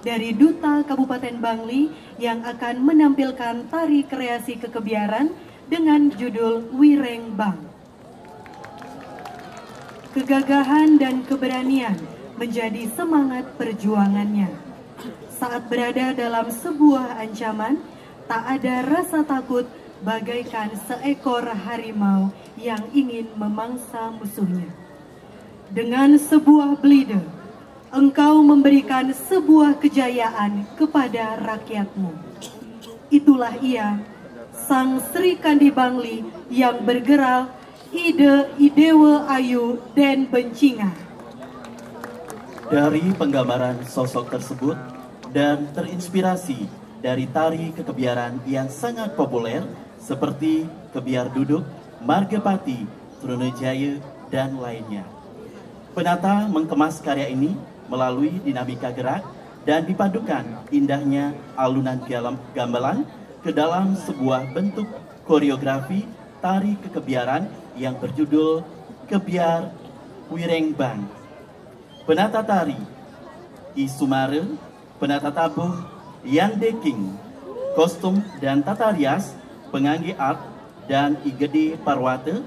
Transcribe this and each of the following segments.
dari Duta Kabupaten Bangli yang akan menampilkan tari kreasi kekebiaran dengan judul Wireng Bang. Kegagahan dan keberanian menjadi semangat perjuangannya. Saat berada dalam sebuah ancaman, tak ada rasa takut bagaikan seekor harimau yang ingin memangsa musuhnya. Dengan sebuah belida, engkau memberikan sebuah kejayaan kepada rakyatmu. Itulah ia, Sang Sri Kandi Bangli yang bergerak ide idewa ayu dan bencinga. Dari penggambaran sosok tersebut dan terinspirasi dari tari kekebiaran yang sangat populer seperti kebiar duduk, Margapati, Trunajaya, dan lainnya. Penata mengemas karya ini melalui dinamika gerak dan dipadukan indahnya alunan gamelan ke dalam sebuah bentuk koreografi tari kekebiaran yang berjudul Kebiar Wireng Bang. Penata tari I Sumare, penata tabuh Yang Deking, kostum dan tata rias Pengangge Art dan I Gede Parwata,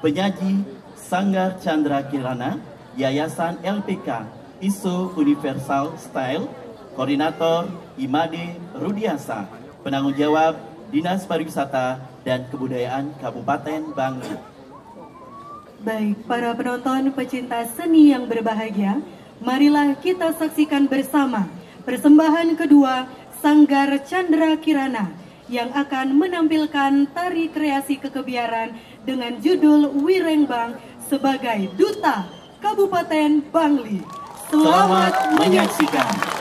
penyaji Sanggar Chandra Kirana, Yayasan LPK ISO Universal Style, koordinator Imade Rudiasa, penanggung jawab Dinas Pariwisata dan Kebudayaan Kabupaten Bangli. Baik, para penonton pecinta seni yang berbahagia, marilah kita saksikan bersama persembahan kedua Sanggar Chandra Kirana yang akan menampilkan tari kreasi kekebiaran dengan judul Wireng Bang sebagai Duta Kabupaten Bangli. Selamat menyaksikan.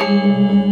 Thank you.